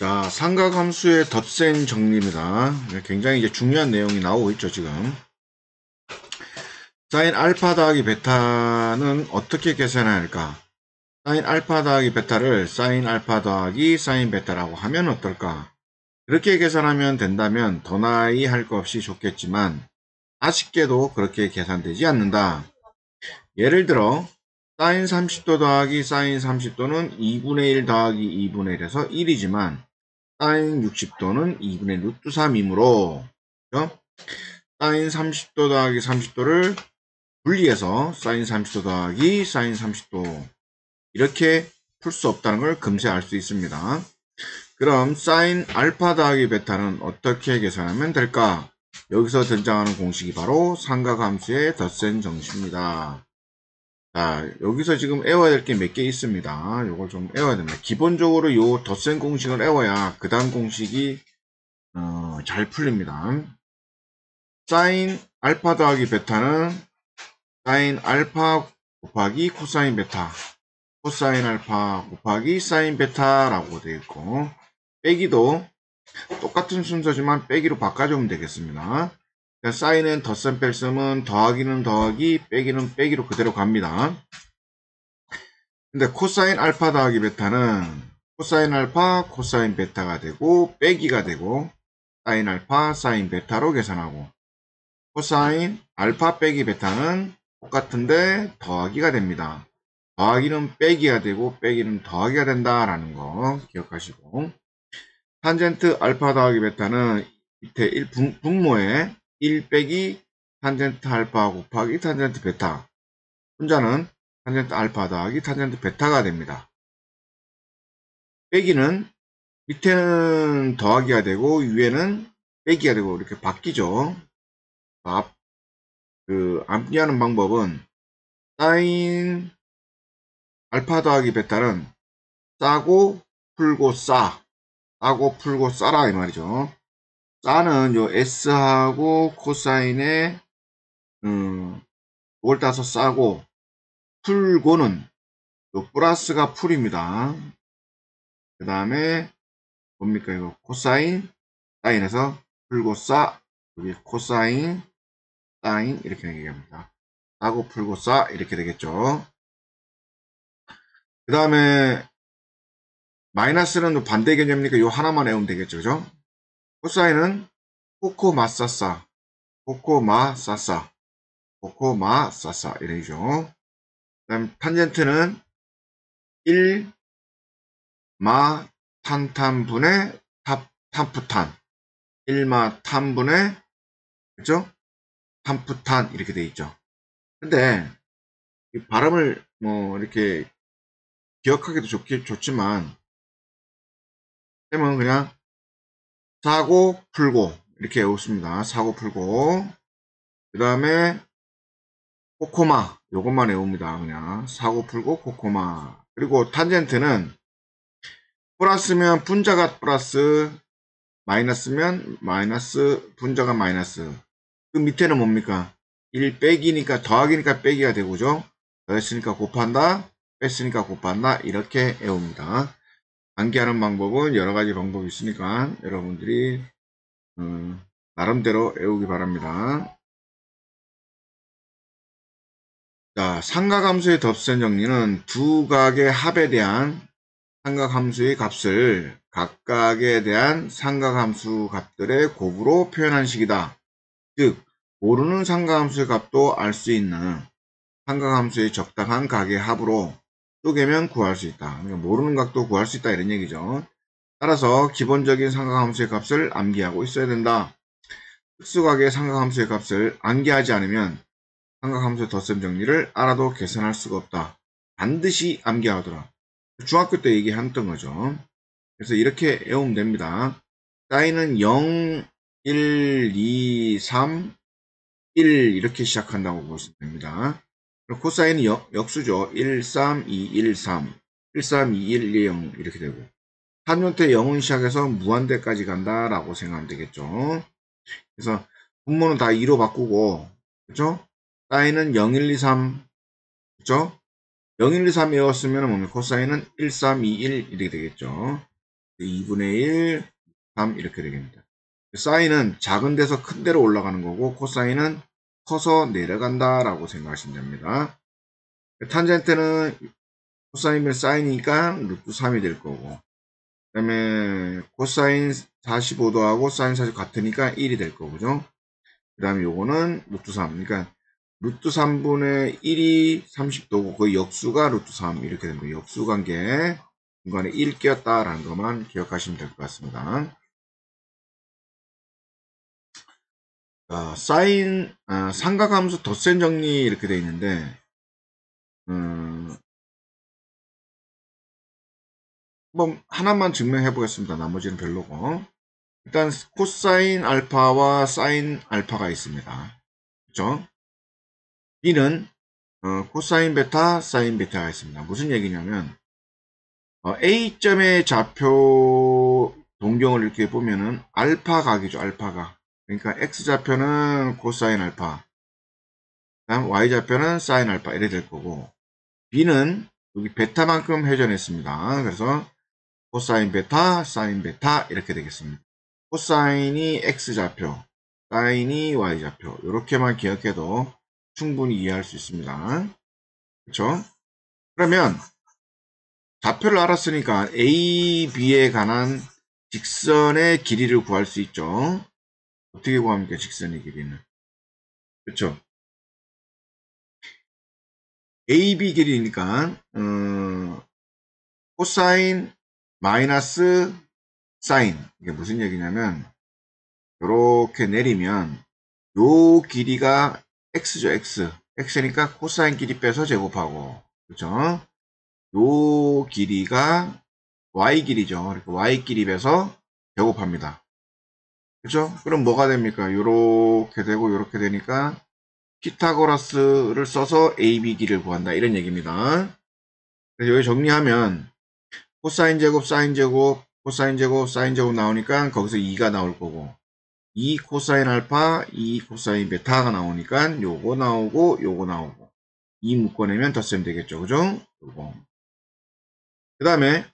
자, 삼각함수의 덧셈 정리입니다. 굉장히 이제 중요한 내용이 나오고 있죠, 지금. 사인 알파 더하기 베타는 어떻게 계산해야 할까? 사인 알파 더하기 베타를 사인 알파 더하기 사인 베타라고 하면 어떨까? 그렇게 계산하면 된다면 더 나이 할 거 없이 좋겠지만 아쉽게도 그렇게 계산되지 않는다. 예를 들어 사인 30도 더하기 사인 30도는 2분의 1 더하기 2분의 1에서 1이지만 사인 60도는 2분의 루트 3이므로 사인 30도 더하기 30도를 분리해서 사인 30도 더하기 사인 30도 이렇게 풀 수 없다는 걸 금세 알 수 있습니다. 그럼 사인 알파 더하기 베타는 어떻게 계산하면 될까? 여기서 등장하는 공식이 바로 삼각함수의 덧셈 정식입니다. 자, 여기서 지금 외워야 될 게 몇 개 있습니다. 요걸 좀 외워야 됩니다. 기본적으로 요 덧셈 공식을 외워야 그 다음 공식이 잘 풀립니다. 사인 알파 더하기 베타는 사인 알파 곱하기 코사인 베타, 코사인 알파 곱하기 사인 베타라고 되어 있고, 빼기도 똑같은 순서지만 빼기로 바꿔주면 되겠습니다. 사인은 덧셈 뺄셈은 더하기는 더하기, 빼기는 빼기로 그대로 갑니다. 근데 코사인 알파 더하기 베타는 코사인 알파, 코사인 베타가 되고 빼기가 되고 사인 알파, 사인 베타로 계산하고 코사인 알파 빼기 베타는 똑같은데 더하기가 됩니다. 더하기는 빼기가 되고 빼기는 더하기가 된다라는 거 기억하시고 탄젠트 알파 더하기 베타는 밑에 분모에 1 빼기 탄젠트 알파 곱하기 탄젠트 베타 혼자는 탄젠트 알파 더하기 탄젠트 베타가 됩니다. 빼기는 밑에는 더하기가 되고 위에는 빼기가 되고 이렇게 바뀌죠. 암기하는 방법은 사인 알파 더하기 베타는 싸고 풀고 싸고 풀고 싸라 이 말이죠. 싸는 요 S하고 코사인에 요걸 따서 싸고 풀고는 요 플러스가 풀입니다. 그 다음에 뭡니까 이거 코사인 사인에서 풀고 싸 여기 코사인 사인 이렇게 얘기합니다. 싸고 풀고 싸 이렇게 되겠죠. 그 다음에 마이너스는 반대 개념이니까 요 하나만 외우면 되겠죠. 그죠? 코사인은 코코마싸싸 코코마싸싸 코코마싸싸 이래죠. 그 다음 탄젠트는 1 마 탄탄분의 탄푸탄 1마 탄분의 그죠? 탄푸탄 이렇게 돼 있죠. 근데 이 발음을 뭐 이렇게 기억하기도 좋지만 쌤은 그냥 사고 풀고 이렇게 외웠습니다. 사고 풀고 그 다음에 코코마 요것만 외웁니다. 그냥 사고 풀고 코코마 그리고 탄젠트는 플러스면 분자가 플러스 마이너스면 마이너스 분자가 마이너스 그 밑에는 뭡니까 1 빼기니까 더하기니까 빼기가 되고죠. 더했으니까 곱한다 뺐으니까 곱한다 이렇게 외웁니다. 암기하는 방법은 여러가지 방법이 있으니까 여러분들이 나름대로 외우기 바랍니다. 자, 삼각함수의 덧셈 정리는 두 각의 합에 대한 삼각함수의 값을 각각에 대한 삼각함수 값들의 곱으로 표현한 식이다. 즉, 모르는 삼각함수의 값도 알 수 있는 삼각함수의 적당한 각의 합으로 쪼개면 구할 수 있다. 그러니까 모르는 각도 구할 수 있다 이런 얘기죠. 따라서 기본적인 삼각함수의 값을 암기하고 있어야 된다. 특수각의 삼각함수의 값을 암기하지 않으면 삼각함수의 덧셈 정리를 알아도 계산할 수가 없다. 반드시 암기하더라. 중학교 때 얘기했던 거죠. 그래서 이렇게 외우면 됩니다. 사인은 0, 1, 2, 3, 1 이렇게 시작한다고 보시면 됩니다. 코사인은 역수죠. 1, 3, 2, 1, 3, 1, 3, 2, 1, 2, 0 이렇게 되고 한요태 0은 시작해서 무한대까지 간다라고 생각하면 되겠죠. 그래서 분모는 다 2로 바꾸고 그죠? 사인은 0, 1, 2, 3 그죠? 0, 1, 2, 3 외웠으면 뭡니까? 코사인은 1, 3, 2, 1 이렇게 되겠죠. 2분의 1, 3 이렇게 되겠습니다. 사인은 작은 데서 큰 데로 올라가는 거고 코사인은 커서 내려간다 라고 생각하시면 됩니다. 탄젠트는 코사인이면 사인이니까 루트 3이 될 거고 그 다음에 코사인 45도하고 사인 45도 같으니까 1이 될 거고 그죠? 그 다음에 요거는 루트 3 그러니까 루트 3분의 1이 30도고 그 역수가 루트 3 이렇게 됩니다. 역수관계 중간에 1 끼었다라는 것만 기억하시면 될 것 같습니다. 사인 삼각함수 덧셈 정리 이렇게 되어 있는데 한번 하나만 증명해 보겠습니다. 나머지는 별로고 일단 코사인 알파와 사인 알파가 있습니다. 그렇죠? B는 코사인 베타, 사인 베타가 있습니다. 무슨 얘기냐면 A점의 좌표 동경을 이렇게 보면은 알파 각이죠. 알파각. 그러니까 X좌표는 코사인 알파, 다음 Y좌표는 사인 알파 이래 될 거고 B는 여기 베타만큼 회전했습니다. 그래서 코사인 베타, 사인 베타 이렇게 되겠습니다. 코사인이 X좌표, 사인이 Y좌표 이렇게만 기억해도 충분히 이해할 수 있습니다. 그렇죠? 그러면 좌표를 알았으니까 A, B에 관한 직선의 길이를 구할 수 있죠. 어떻게 구합니까? 직선의 길이는. 그렇죠? AB 길이니까 코사인 마이너스 사인 이게 무슨 얘기냐면 이렇게 내리면 요 길이가 x죠. x니까 코사인 길이 빼서 제곱하고 그렇죠? 요 길이가 y 길이죠. 그러니까 y 길이 빼서 제곱합니다. 그렇죠? 그럼 뭐가 됩니까? 요렇게 되고 요렇게 되니까 피타고라스를 써서 AB 길이를 구한다 이런 얘기입니다. 그래서 여기 정리하면 코사인 제곱, 사인 제곱, 코사인 제곱, 사인 제곱 나오니까 거기서 2가 나올 거고 2 코사인 알파, 2 코사인 베타가 나오니까 요거 나오고 요거 나오고 2 묶어내면 덧셈 되겠죠. 그죠? 요거. 그 다음에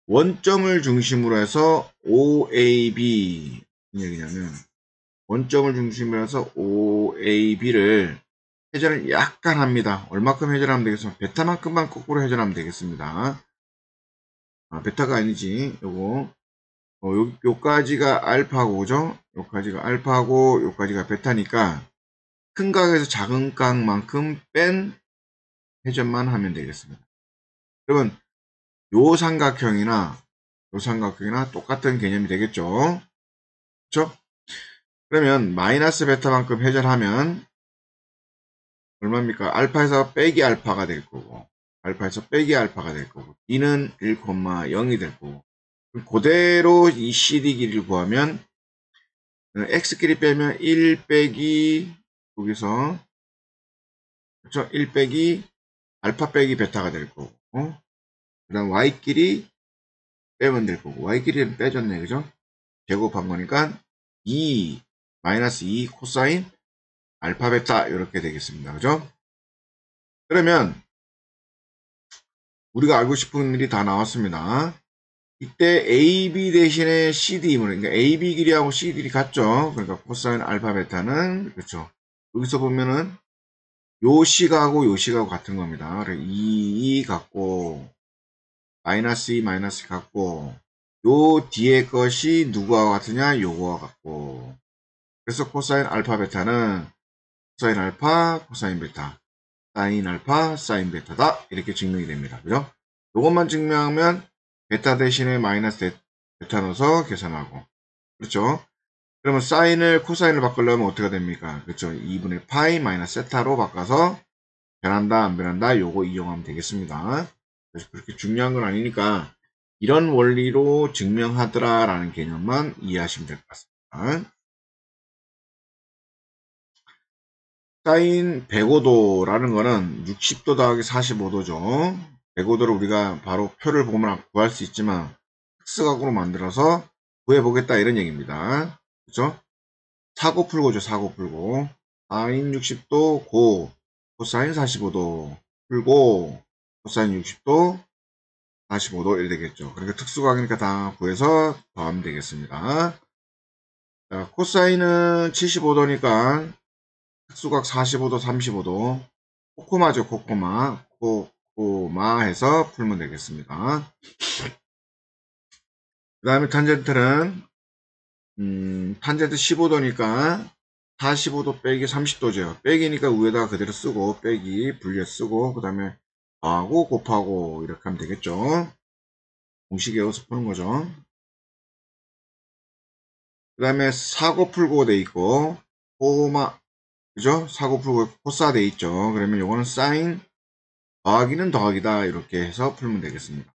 원점을 중심으로 해서 OAB 무슨 얘기냐면 원점을 중심으로 해서 OAB를 회전을 약간 합니다. 얼마큼 회전하면 되겠습니까? 베타만큼만 거꾸로 회전하면 되겠습니다. 베타가 아니지. 요거 요까지가 알파고 그죠? 요까지가 알파고 요까지가 베타니까 큰 각에서 작은 각만큼 뺀 회전만 하면 되겠습니다. 그러면 요 삼각형이나 요 삼각형이나 똑같은 개념이 되겠죠. 그렇죠? 그러면 마이너스 베타만큼 회전하면 얼마입니까? 알파에서 빼기 알파가 될 거고 알파에서 빼기 알파가 될 거고 b는 1,0이 될 거고 그대로 이 CD 길이를 구하면 x끼리 빼면 1 빼기 여기서 그렇죠? 1 빼기 알파 빼기 베타가 될 거고 그 다음 y끼리 빼면 될 거고 y끼리는 빼줬네 그죠? 제곱한 거니까 2 마이너스 2 코사인 알파 베타 이렇게 되겠습니다. 그죠? 그러면 우리가 알고 싶은 일이 다 나왔습니다. 이때 AB 대신에 CD이면 그러니까 AB 길이하고 CD 길이 같죠? 그러니까 코사인 알파 베타는 그렇죠. 여기서 보면은 요 C가하고 요 C가하고 같은 겁니다. 2 같고 마이너스 2 마이너스 같고 요 뒤에 것이 누구와 같으냐? 요거와 같고 그래서 코사인 알파 베타는 코사인 알파 코사인 베타 사인 알파 사인 베타다 이렇게 증명이 됩니다. 그죠? 요것만 증명하면 베타 대신에 마이너스 베타 넣어서 계산하고 그렇죠? 그러면 사인을 코사인을 바꾸려면 어떻게 됩니까? 그렇죠? 2분의 파이 마이너스 세타로 바꿔서 변한다 안 변한다 요거 이용하면 되겠습니다. 그래서 그렇게 중요한 건 아니니까 이런 원리로 증명하더라 라는 개념만 이해하시면 될 것 같습니다. 사인 105도라는 거는 60도 더하기 45도죠. 105도를 우리가 바로 표를 보면 구할 수 있지만 특수각으로 만들어서 구해보겠다 이런 얘기입니다. 그죠? 사고 풀고죠. 사고 풀고 사인 60도 고 코사인 45도 풀고 코사인 60도 45도 이렇게 되겠죠. 그러니까 특수각이니까 다 구해서 더하면 되겠습니다. 자, 코사인은 75도니까 특수각 45도, 35도. 코코마죠, 코코마. 코코마 해서 풀면 되겠습니다. 그 다음에 탄젠트는, 탄젠트 15도니까 45도 빼기 30도죠. 빼기니까 위에다가 그대로 쓰고, 빼기, 분리해 쓰고, 그 다음에 더하고, 곱하고, 이렇게 하면 되겠죠. 공식 외워서 푸는 거죠. 그 다음에 사고 풀고 돼 있고, 코마, 그죠? 사고 풀고 코사 돼 있죠. 그러면 요거는 사인, 더하기는 더하기다. 이렇게 해서 풀면 되겠습니다.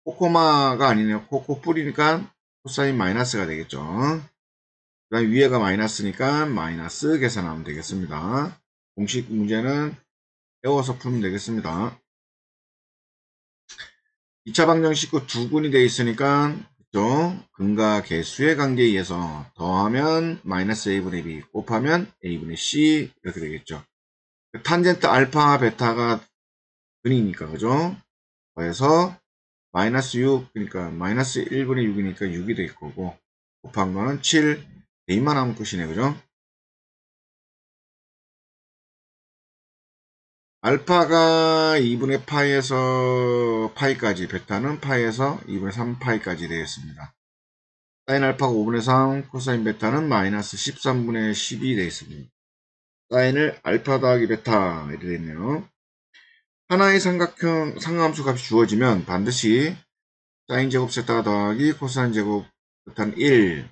코코마가 아니네요. 코코 뿌리니까 코사인 마이너스가 되겠죠. 그 다음 위에가 마이너스니까 마이너스 계산하면 되겠습니다. 공식 문제는 외워서 풀면 되겠습니다. 2차 방정식구 두 군이 되어 있으니까 그죠? 근과 개수의 관계에 의해서 더하면 마이너스 a분의 b 곱하면 a분의 c 이렇게 되겠죠. 탄젠트 알파 베타가 근이니까 그죠? 더해서 마이너스 6 그러니까 마이너스 1분의 6이니까 6이 될 거고 곱한 거는 7 대입만 하면 끝이네 그죠? 알파가 2분의 파이에서 파이까지 베타는 파이에서 2분의 3 파이까지 되겠습니다. 사인 알파가 5분의 3 코사인 베타는 마이너스 13분의 12 되겠습니다. 사인을 알파 더하기 베타 이렇게 되네요. 하나의 삼각형 상함수 값이 주어지면 반드시 사인 제곱 세타 더하기 코사인 제곱 베타는 1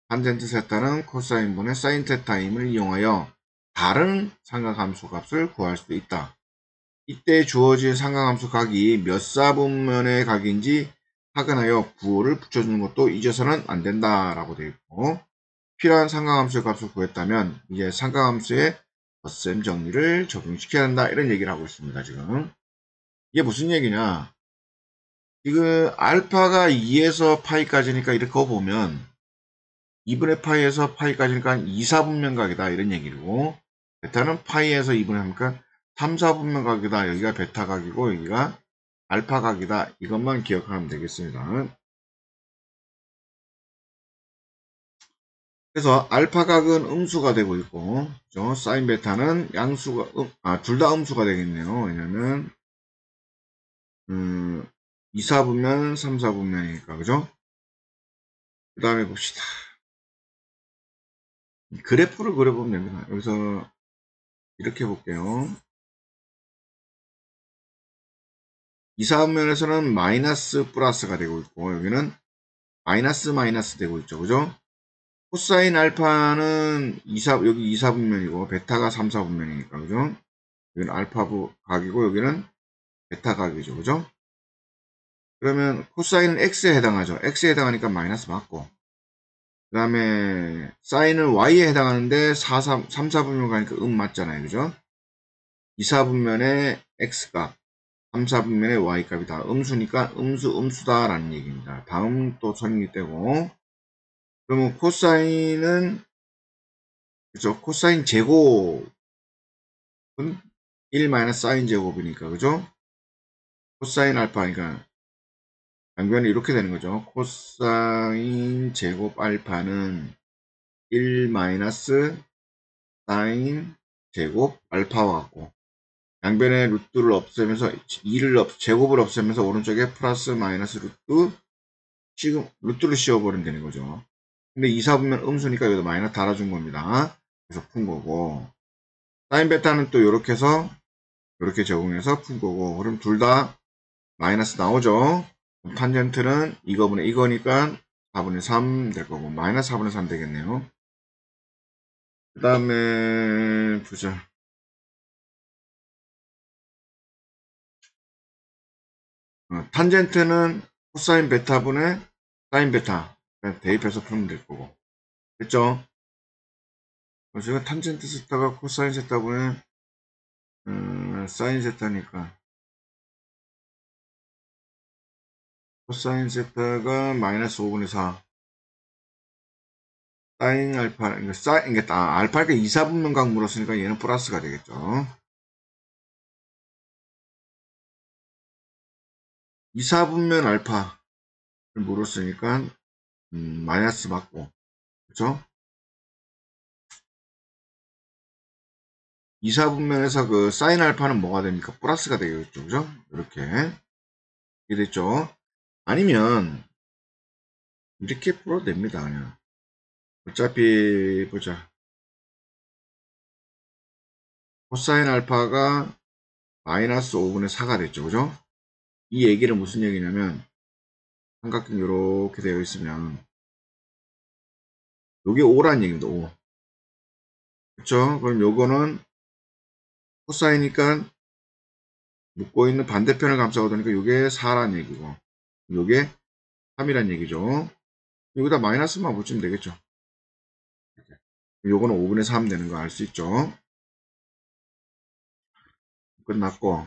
탄젠트 세타는 코사인분의 사인 테타임을 이용하여 다른 삼각함수 값을 구할 수도 있다. 이때 주어진 삼각함수 각이 몇 사분면의 각인지 확인하여 구호를 붙여주는 것도 잊어서는 안 된다 라고 되어 있고 필요한 삼각함수의 값을 구했다면 이제 삼각함수의 덧셈 정리를 적용시켜야 한다 이런 얘기를 하고 있습니다. 지금 이게 무슨 얘기냐 지금 알파가 2에서 파이까지니까 이렇게 보면 2분의 파이에서 파이까지니까 2, 4분면 각이다 이런 얘기고 베타는 파이에서 2분의 하니까 3, 4분면 각이다. 여기가 베타 각이고 여기가 알파 각이다. 이것만 기억하면 되겠습니다. 그래서 알파 각은 음수가 되고 있고 그죠? 사인 베타는 양수가 둘 다 음수가 되겠네요. 왜냐면 2, 4분면 3, 4분면이니까 그죠? 그 다음에 봅시다. 그래프를 그려보면 됩니다. 여기서 이렇게 볼게요. 2, 4분면에서는 마이너스 플러스가 되고 있고 여기는 마이너스 마이너스 되고 있죠. 그죠? 코사인 알파는 여기 2, 4분면이고 베타가 3, 4분면이니까 그죠? 여기는 알파 각이고 여기는 베타 각이죠. 그죠? 그러면 코사인은 x에 해당하죠. x에 해당하니까 마이너스 맞고 그 다음에 사인은 y에 해당하는데 3, 4분면 가니까 맞잖아요. 그죠? 2, 4분면의 x값 3, 4분면의 y값이 다 음수니까 음수다 라는 얘기입니다. 다음 또 선이 되고 그러면 코사인은 그죠? 코사인 제곱은 1 사인 제곱이니까 그죠? 코사인 알파니까 양변이 이렇게 되는 거죠. 코사인 제곱 알파는 1 사인 제곱 알파와 같고 양변의 루트를 없애면서 2를 제곱을 없애면서 오른쪽에 플러스 마이너스 루트 지금 루트를 씌워버리면 되는 거죠. 근데 2, 4분면 음수니까 여기다 마이너스 달아준 겁니다. 그래서 푼 거고 사인 베타는 또 이렇게 해서 이렇게 적용해서 푼 거고 그럼 둘 다 마이너스 나오죠. 탄젠트는 이거분의 이거니까 4분의 3 될 거고 마이너스 4분의 3 되겠네요. 그 다음에 보자. 탄젠트는 코사인 베타분의 사인 베타 대입해서 풀면 될 거고 됐죠? 지금 탄젠트 세타가 코사인 세타분의 사인 세타니까 코사인 세타가 마이너스 5분의 4 사인 알파 이게 알파가 2, 4분면 각 물었으니까 얘는 플러스가 되겠죠. 2사분면 알파를 물었으니까 마이너스 맞고, 그쵸? 2사분면에서 그 사인 알파는 뭐가 됩니까? 플러스가 되겠죠, 그죠? 이렇게 됐죠. 아니면 이렇게 풀어도 됩니다, 그냥. 어차피 보자. 코사인 알파가 마이너스 5분의 4가 됐죠, 그죠? 이 얘기는 무슨 얘기냐면 삼각형 이렇게 되어 있으면 요게 5란 얘기입니다. 5. 그쵸? 그럼 요거는 코사이니까 묶고 있는 반대편을 감싸거든요. 요게 4란 얘기고 요게 3이란 얘기죠. 여기다 마이너스만 붙이면 되겠죠. 요거는 5분의 3 되는 거 알 수 있죠. 끝났고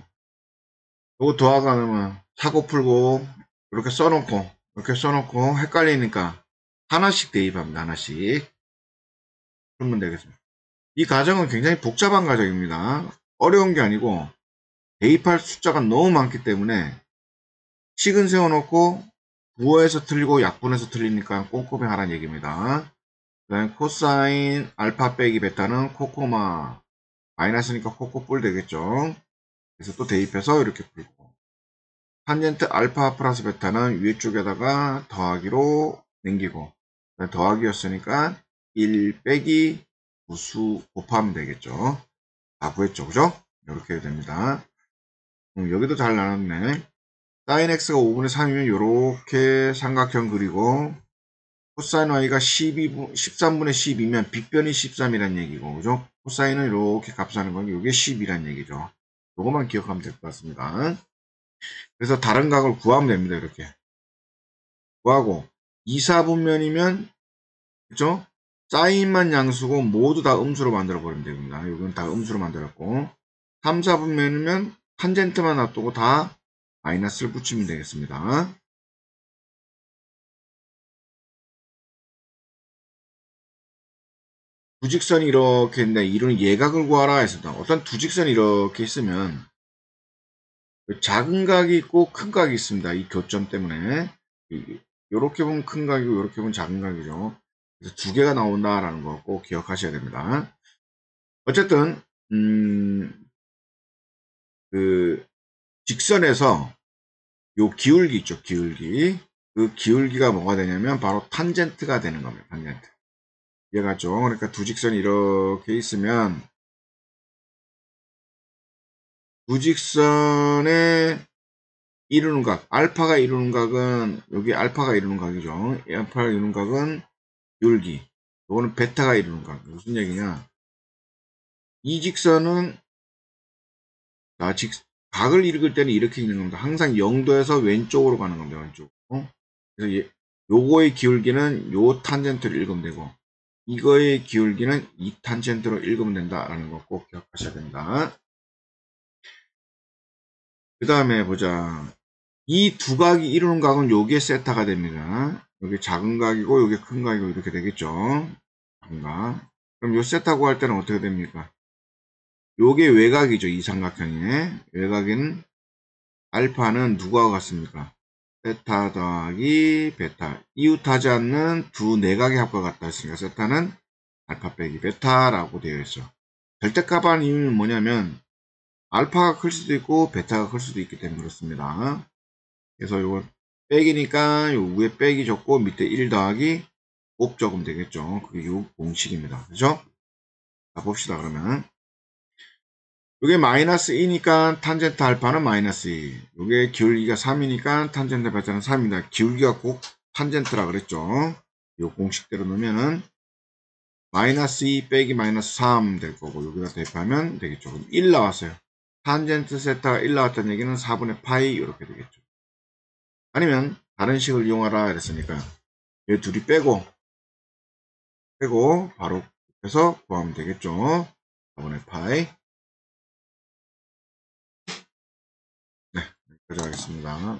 요거 더하가면 사고 풀고 이렇게 써놓고 헷갈리니까 하나씩 대입합니다. 하나씩 풀면 되겠습니다. 이 과정은 굉장히 복잡한 과정입니다. 어려운 게 아니고 대입할 숫자가 너무 많기 때문에 식은 세워놓고 부호에서 틀리고 약분해서 틀리니까 꼼꼼히 하라는 얘기입니다. 그 다음에 코사인 알파 빼기 베타는 코코마 마이너스니까 코코뿔 되겠죠. 그래서 또 대입해서 이렇게 풀고 탄젠트 알파 플러스 베타는 위쪽에다가 더하기로 남기고 더하기였으니까 1 빼기 부수 곱하면 되겠죠. 다 구했죠. 그죠? 이렇게 됩니다. 여기도 잘 나눴네. sin x가 5분의 3이면 이렇게 삼각형 그리고 코사인 y가 13분의 10이면 빅변이 13이란 얘기고 그죠? 코사인은 이렇게 값하는 건 이게 10이란 얘기죠. 요것만 기억하면 될 것 같습니다. 그래서 다른 각을 구하면 됩니다. 이렇게 구하고 2, 4분면이면 그죠? 사인만 양수고 모두 다 음수로 만들어 버리면 됩니다. 이건 다 음수로 만들었고 3, 4분면이면 탄젠트만 놔두고 다 마이너스를 붙이면 되겠습니다. 두직선이 이렇게 있는데 이런 예각을 구하라 했습니다. 어떤 두직선이 이렇게 있으면 작은 각이 있고 큰 각이 있습니다. 이 교점 때문에 이렇게 보면 큰 각이고 이렇게 보면 작은 각이죠. 그래서 두 개가 나온다라는 거 꼭 기억하셔야 됩니다. 어쨌든 그 직선에서 요 기울기 있죠. 기울기. 그 기울기가 뭐가 되냐면 바로 탄젠트가 되는 겁니다. 탄젠트. 이해가죠? 그러니까 두 직선이 이렇게 있으면 두 직선에 이루는 각, 알파가 이루는 각은 여기 알파가 이루는 각이죠. 알파가 이루는 각은 기울기. 요거는 베타가 이루는 각. 무슨 얘기냐? 이 직선은 각을 읽을 때는 이렇게 읽는 겁니다. 항상 0도에서 왼쪽으로 가는 겁니다. 왼쪽. 그래서 요거의 기울기는 요 탄젠트를 읽으면 되고 이거의 기울기는 이 탄젠트로 읽으면 된다라는 거 꼭 기억하셔야 됩니다. 그 다음에 보자. 이 두 각이 이루는 각은 요게 세타가 됩니다. 여기 작은 각이고 요게 큰 각이고 이렇게 되겠죠. 작은 각. 그럼 요 세타 구할 때는 어떻게 됩니까? 요게 외곽이죠. 이 삼각형의 외곽인 알파는 누구하고 같습니까? 세타 더하기 베타. 이웃하지 않는 두 내각의 합과 같다 했으니까 세타는 알파 빼기 베타라고 되어 있죠. 절대값한 이유는 뭐냐면 알파가 클 수도 있고 베타가 클 수도 있기 때문에 그렇습니다. 그래서 이거 빼기니까 요 위에 빼기 적고 밑에 1 더하기 곱 적으면 되겠죠. 그게 요 공식입니다. 그죠? 자, 봅시다 그러면. 이게 마이너스 2니까 탄젠트 알파는 마이너스 2. 이게 기울기가 3이니까 탄젠트 베타는 3입니다. 기울기가 꼭 탄젠트라 그랬죠. 이 공식대로 넣으면은 마이너스 2 빼기 마이너스 3 될 거고 여기다 대입하면 되겠죠. 그럼 1 나왔어요. 탄젠트 세타가 1 나왔다는 얘기는 4분의 파이 이렇게 되겠죠. 아니면 다른 식을 이용하라 그랬으니까 이 둘이 빼고 바로 해서 구하면 되겠죠. 4분의 파이. 네, 여기까지 하겠습니다.